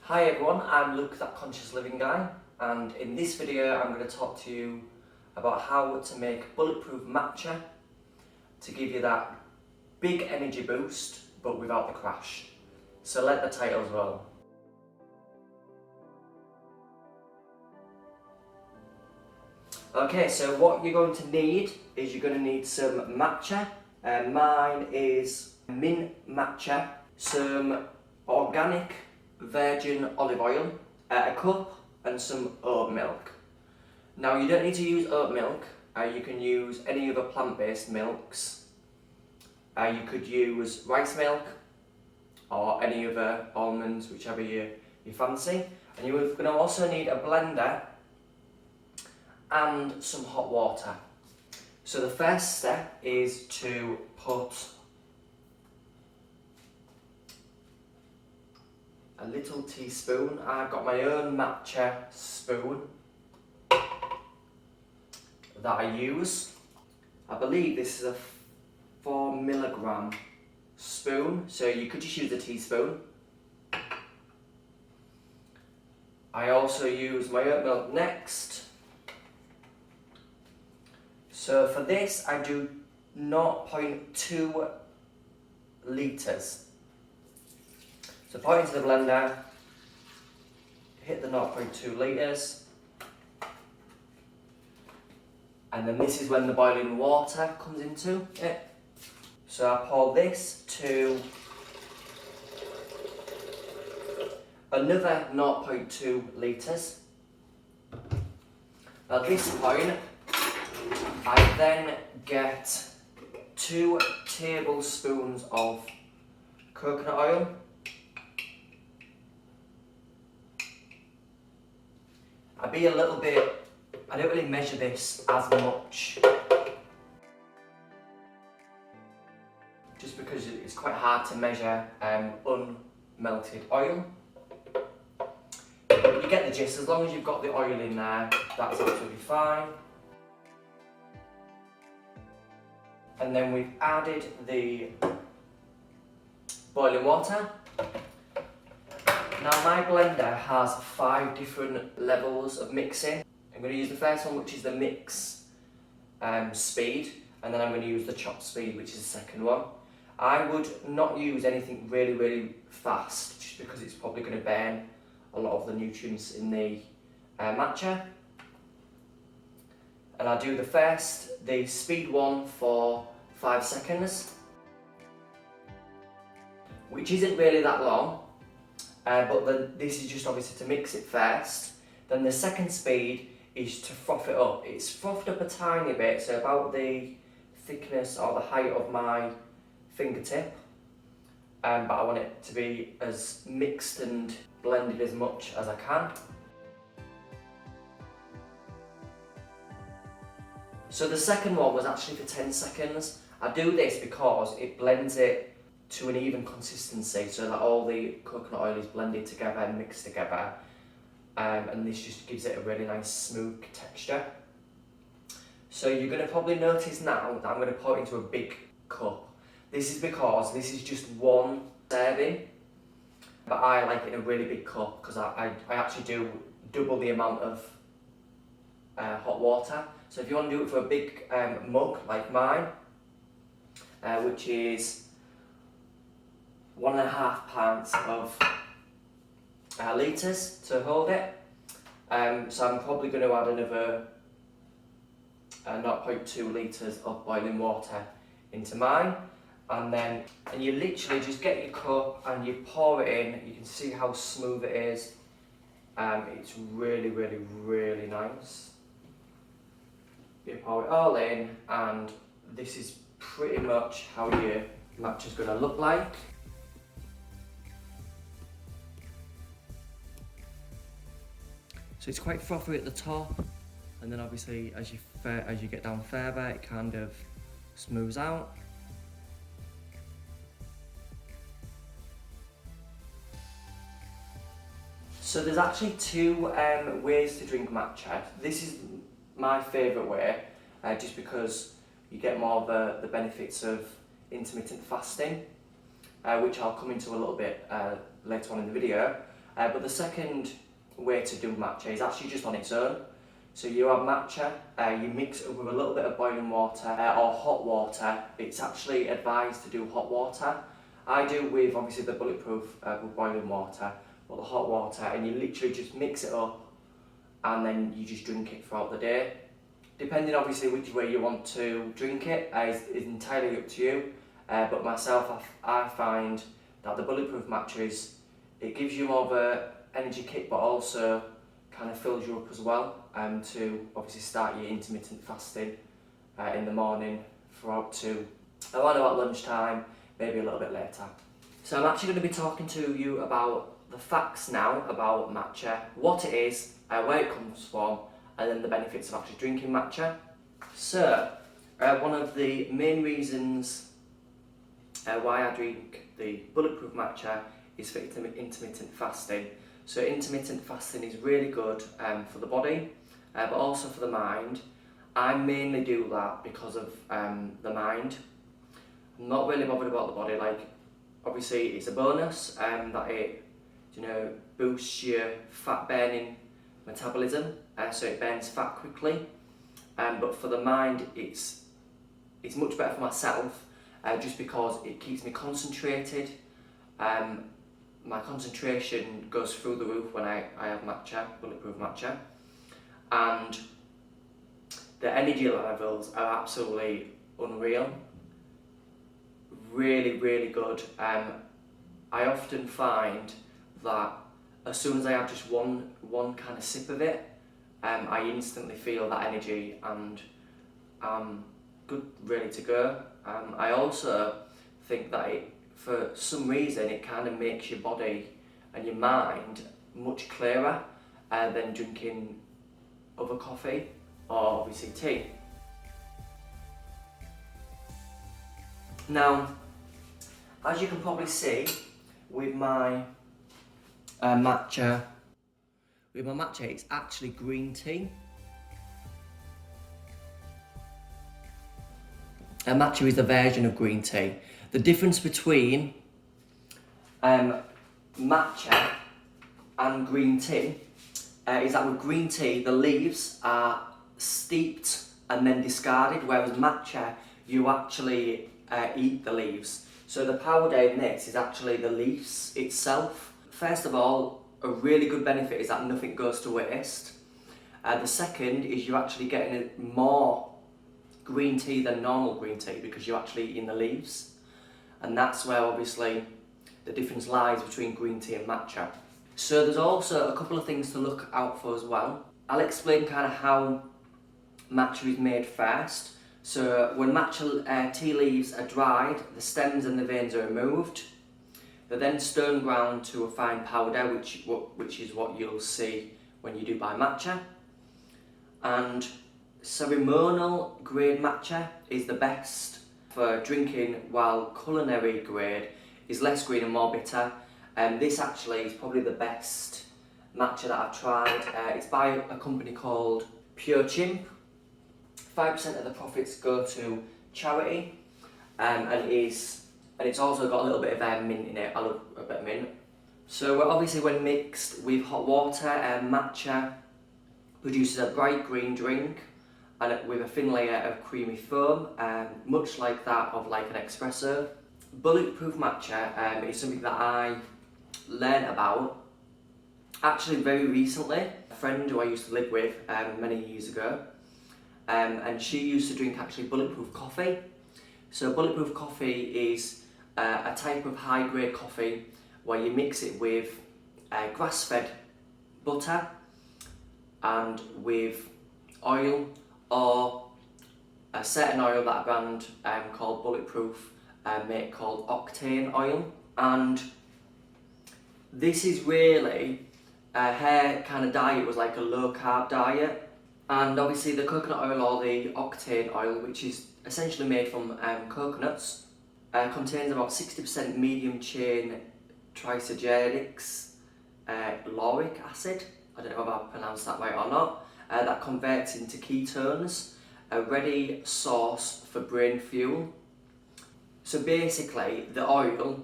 Hi everyone, I'm Luke, that Conscious Living Guy, and in this video I'm going to talk to you about how to make bulletproof matcha to give you that big energy boost but without the crash. So let the titles roll. Okay, so what you're going to need is you're going to need some matcha. Mine is mint matcha, some organic virgin olive oil, a cup and some oat milk. Now you don't need to use oat milk, you can use any other plant-based milks. You could use rice milk or any other almonds, whichever you fancy. And you're going to also need a blender and some hot water. So the first step is to put a little teaspoon. I've got my own matcha spoon that I use. I believe this is a 4 milligram spoon, so you could just use a teaspoon. I also use my oat milk next. So for this I do 0.2 litres. So pour it into the blender, hit the 0.2 litres, and then this is when the boiling water comes into it. So I pour this to another 0.2 litres. At this point, I then get 2 tablespoons of coconut oil. I don't really measure this as much, just because it's quite hard to measure unmelted oil. But you get the gist, as long as you've got the oil in there, that's absolutely fine. And then we've added the boiling water. Now my blender has 5 different levels of mixing. I'm going to use the first one, which is the mix speed, and then I'm going to use the chop speed, which is the second one. I would not use anything really fast, just because it's probably going to burn a lot of the nutrients in the matcha. And I do the speed one for 5 seconds, which isn't really that long. But then this is just obviously to mix it first. Then the second speed is to froth it up. It's frothed up a tiny bit, so about the thickness or the height of my fingertip. But I want it to be as mixed and blended as much as I can. So the second one was actually for 10 seconds. I do this because it blends it to an even consistency, so that all the coconut oil is blended together and mixed together, and this just gives it a really nice smooth texture. So you're going to probably notice now that I'm going to pour it into a big cup. This is because this is just one serving, but I like it in a really big cup because I actually do double the amount of hot water. So if you want to do it for a big mug like mine, which is 1.5 pints of litres to hold it. So I'm probably going to add another 0.2 litres of boiling water into mine. And you literally just get your cup and you pour it in. You can see how smooth it is. It's really nice. You pour it all in, and this is pretty much how your matcha's going to look like. So it's quite frothy at the top, and then obviously as you get down further, it kind of smooths out. So there's actually 2 ways to drink matcha. This is my favourite way, just because you get more of the benefits of intermittent fasting, which I'll come into a little bit later on in the video. But the second way to do matcha is actually just on its own. So you have matcha, you mix it with a little bit of boiling water or hot water. It's actually advised to do hot water. I do with obviously the Bulletproof with boiling water, but the hot water, and you literally just mix it up and then you just drink it throughout the day. Depending obviously which way you want to drink it is entirely up to you. But myself, I find that the Bulletproof matcha it gives you more of a energy kick, but also kind of fills you up as well, to obviously start your intermittent fasting in the morning throughout to around about lunchtime, maybe a little bit later. So I'm actually going to be talking to you about the facts now about matcha, what it is, where it comes from, and then the benefits of actually drinking matcha. So, one of the main reasons why I drink the Bulletproof matcha is for intermittent fasting. So intermittent fasting is really good for the body, but also for the mind. I mainly do that because of the mind. I'm not really bothered about the body. Like, obviously it's a bonus that it, boosts your fat burning metabolism, so it burns fat quickly. But for the mind, it's much better for myself, just because it keeps me concentrated. My concentration goes through the roof when I have matcha, Bulletproof matcha, and the energy levels are absolutely unreal. Really, really good. I often find that as soon as I have just one kind of sip of it, I instantly feel that energy and I'm good, ready to go. I also think that for some reason it kind of makes your body and your mind much clearer than drinking other coffee or obviously tea. Now, as you can probably see with my matcha, it's actually green tea. Matcha is a version of green tea. The difference between matcha and green tea is that with green tea, the leaves are steeped and then discarded, whereas matcha, you actually eat the leaves. So the powder in this is actually the leaves itself. First of all, a really good benefit is that nothing goes to waste. The second is you're actually getting more green tea than normal green tea because you're actually eating the leaves. And that's where obviously the difference lies between green tea and matcha. So there's also a couple of things to look out for as well. I'll explain kind of how matcha is made first. So when matcha tea leaves are dried, the stems and the veins are removed. They're then stone ground to a fine powder, which is what you'll see when you do buy matcha. And ceremonial grade matcha is the best for drinking, while culinary grade is less green and more bitter. And this actually is probably the best matcha that I've tried. It's by a company called Pure Chimp. 5% of the profits go to charity, and it's also got a little bit of mint in it. I love a bit of mint. So obviously when mixed with hot water, matcha produces a bright green drink and with a thin layer of creamy foam, much like that of like an espresso. Bulletproof matcha is something that I learned about actually very recently. A friend who I used to live with many years ago, and she used to drink actually Bulletproof coffee. So Bulletproof coffee is a type of high grade coffee where you mix it with grass-fed butter and with oil, or a certain oil that a brand called Bulletproof make called octane oil. And this is really her kind of diet was like a low carb diet. And obviously the coconut oil or the octane oil, which is essentially made from coconuts, contains about 60% medium chain triglycerides, lauric acid, I don't know if I pronounced that right or not, that converts into ketones, a ready source for brain fuel. So basically the oil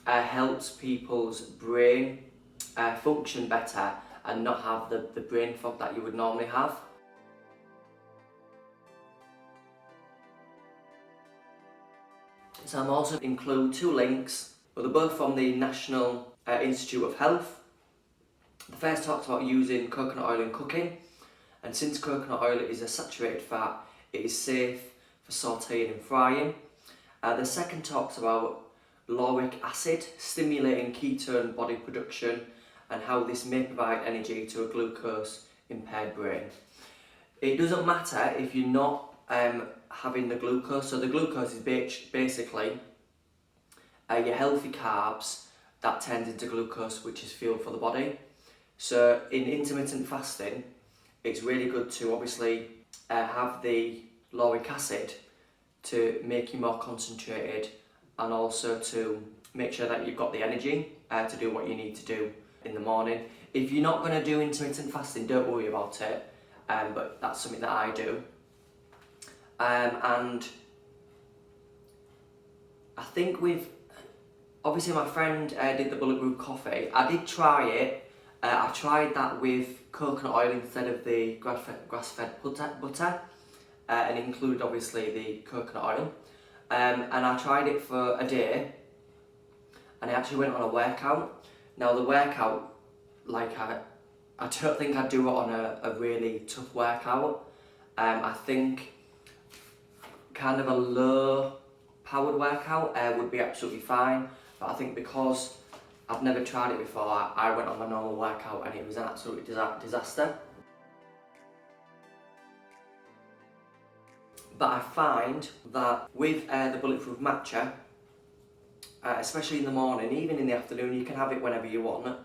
helps people's brain function better and not have the brain fog that you would normally have. So I'm also include 2 links, but they're both from the National Institute of Health. The first talks about using coconut oil in cooking, and since coconut oil is a saturated fat, it is safe for sauteing and frying. The second talks about lauric acid stimulating ketone body production and how this may provide energy to a glucose impaired brain. It doesn't matter if you're not having the glucose, so the glucose is basically your healthy carbs that turns into glucose, which is fuel for the body. So in intermittent fasting, it's really good to obviously have the lauric acid to make you more concentrated, and also to make sure that you've got the energy to do what you need to do in the morning. If you're not going to do intermittent fasting, don't worry about it, but that's something that I do. And I think obviously my friend did the Bulletproof coffee. I did try it. I tried that with coconut oil instead of the grass-fed butter, and included obviously the coconut oil. And I tried it for a day, and I actually went on a workout. Now the workout, like I don't think I'd do it on a really tough workout. I think kind of a low powered workout would be absolutely fine, but I think because I've never tried it before, I went on a normal workout and it was an absolute disaster. But I find that with the Bulletproof matcha, especially in the morning, even in the afternoon, you can have it whenever you want.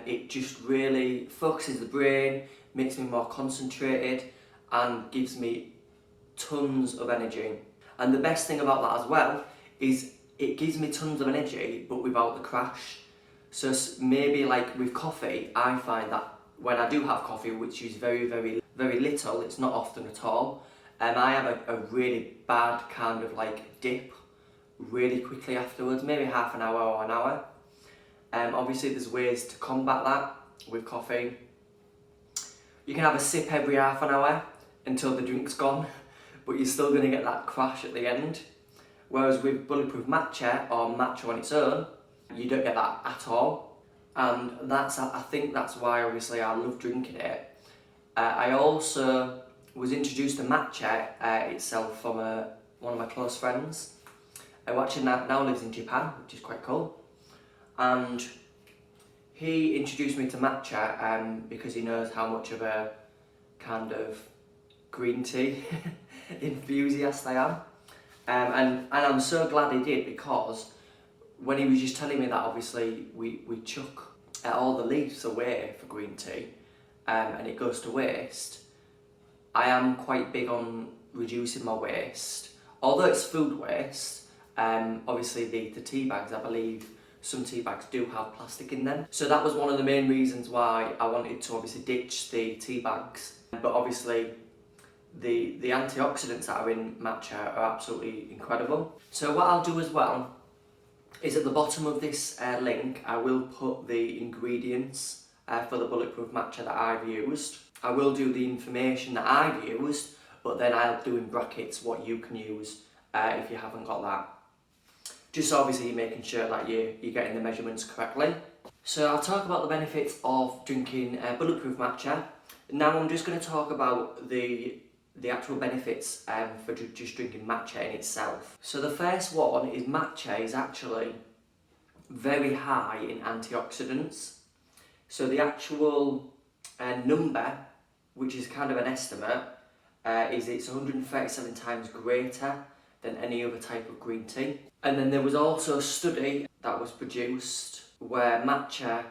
It just really focuses the brain, makes me more concentrated, and gives me tons of energy. And the best thing about that as well is it gives me tons of energy, but without the crash. So maybe like with coffee, I find that when I do have coffee, which is very, very, very little, it's not often at all, I have a really bad kind of like dip really quickly afterwards, maybe half an hour or an hour. Obviously there's ways to combat that with coffee. You can have a sip every half an hour until the drink's gone, but you're still going to get that crash at the end. Whereas with Bulletproof matcha or matcha on its own, you don't get that at all. And I think that's why obviously I love drinking it. I also was introduced to matcha itself from one of my close friends, who actually now lives in Japan, which is quite cool. And he introduced me to matcha because he knows how much of a kind of green tea enthusiast I am. And I'm so glad he did, because when he was just telling me that obviously we chuck all the leaves away for green tea and it goes to waste, I am quite big on reducing my waste. Although it's food waste, obviously the tea bags, I believe some tea bags do have plastic in them. So that was one of the main reasons why I wanted to obviously ditch the tea bags. But obviously the antioxidants that are in matcha are absolutely incredible. So what I'll do as well is at the bottom of this link, I will put the ingredients for the Bulletproof matcha that I've used. I will do the information that I've used, but then I'll do in brackets what you can use if you haven't got that. Just obviously you're making sure that you're getting the measurements correctly. So I'll talk about the benefits of drinking Bulletproof matcha. Now I'm just going to talk about the actual benefits for just drinking matcha in itself. So the first one is matcha is actually very high in antioxidants. So the actual number, which is kind of an estimate, is it's 137 times greater than any other type of green tea. And then there was also a study that was produced where matcha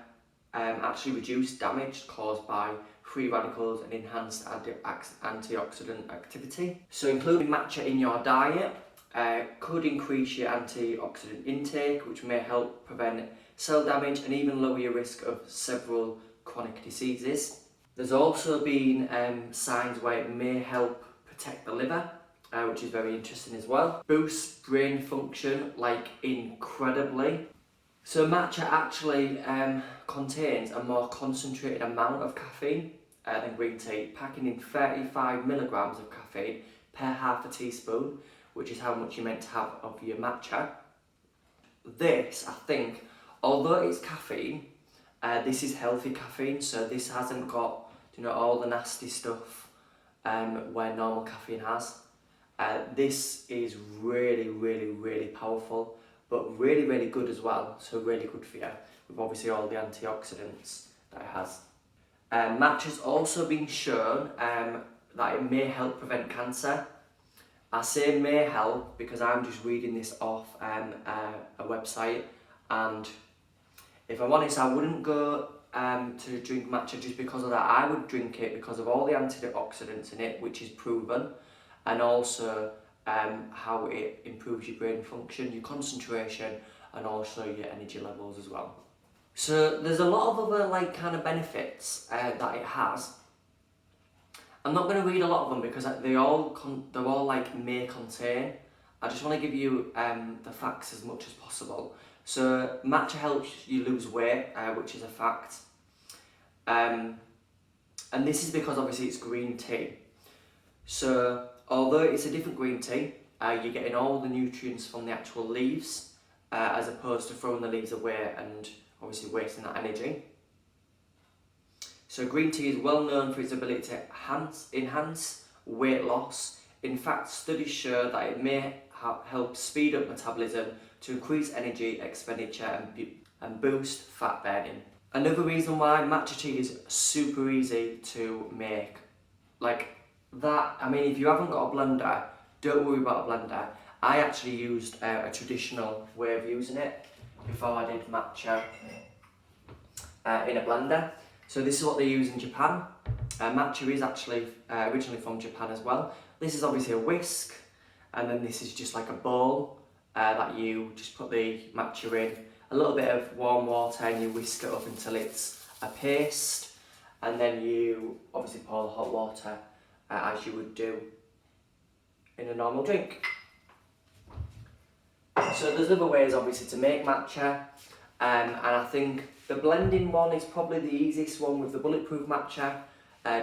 actually reduced damage caused by free radicals and enhanced antioxidant activity. So including matcha in your diet could increase your antioxidant intake, which may help prevent cell damage and even lower your risk of several chronic diseases. There's also been signs where it may help protect the liver, which is very interesting as well. Boosts brain function like incredibly. So matcha actually contains a more concentrated amount of caffeine than green tea, packing in 35 milligrams of caffeine per half a teaspoon, which is how much you're meant to have of your matcha. This, I think, although it's caffeine, this is healthy caffeine, so this hasn't got, you know, all the nasty stuff where normal caffeine has. This is really, really, really powerful, but really, really good as well, so really good for you, with obviously all the antioxidants that it has. Matcha's also been shown that it may help prevent cancer. I say may help because I'm just reading this off a website, and if I'm honest, I wouldn't go to drink matcha just because of that. I would drink it because of all the antioxidants in it, which is proven, and also how it improves your brain function, your concentration, and also your energy levels as well. So there's a lot of other like kind of benefits that it has. I'm not going to read a lot of them because they're all like may contain. I just want to give you the facts as much as possible. So matcha helps you lose weight, which is a fact. And this is because obviously it's green tea. So although it's a different green tea, you're getting all the nutrients from the actual leaves, as opposed to throwing the leaves away and obviously wasting that energy. So green tea is well known for its ability to enhance weight loss. In fact, studies show that it may help speed up metabolism to increase energy expenditure and boost fat burning. Another reason why matcha tea is super easy to make. Like that, I mean, if you haven't got a blender, don't worry about a blender. I actually used a traditional way of using it before I did matcha in a blender. So this is what they use in Japan. Matcha is actually originally from Japan as well. This is obviously a whisk, and then this is just like a bowl that you just put the matcha in, a little bit of warm water, and you whisk it up until it's a paste, and then you obviously pour the hot water as you would do in a normal drink. So there's other ways obviously to make matcha, and I think the blending one is probably the easiest one with the Bulletproof matcha,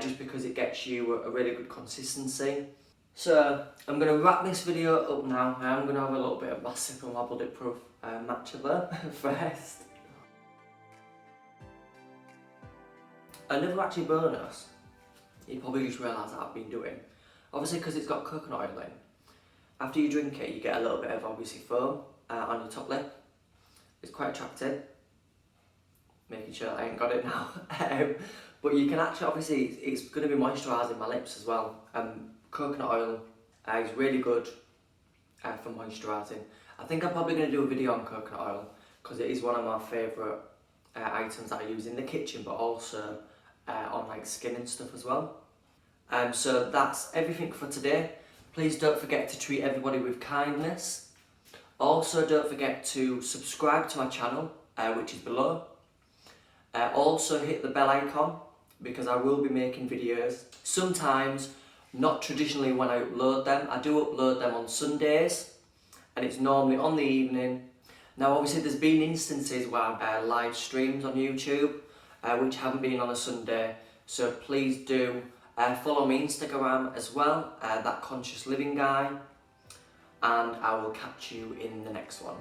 just because it gets you a really good consistency. So I'm going to wrap this video up now. I'm going to have a little bit of my sip of my Bulletproof matcha there first. Another actually bonus, you probably just realise that I've been doing, obviously because it's got coconut oil in, after you drink it you get a little bit of obviously foam on your top lip. It's quite attractive, making sure that I ain't got it now. But you can actually, obviously it's going to be moisturising my lips as well. Coconut oil is really good for moisturising. I think I'm probably going to do a video on coconut oil because it is one of my favourite items that I use in the kitchen, but also on like skin and stuff as well. So that's everything for today. Please don't forget to treat everybody with kindness. Also don't forget to subscribe to my channel, which is below. Also hit the bell icon because I will be making videos. Sometimes, not traditionally when I upload them. I do upload them on Sundays and it's normally on the evening. Now obviously there's been instances where I've live streams on YouTube which haven't been on a Sunday, so please do follow me Instagram as well, that Conscious Living Guy, and I will catch you in the next one.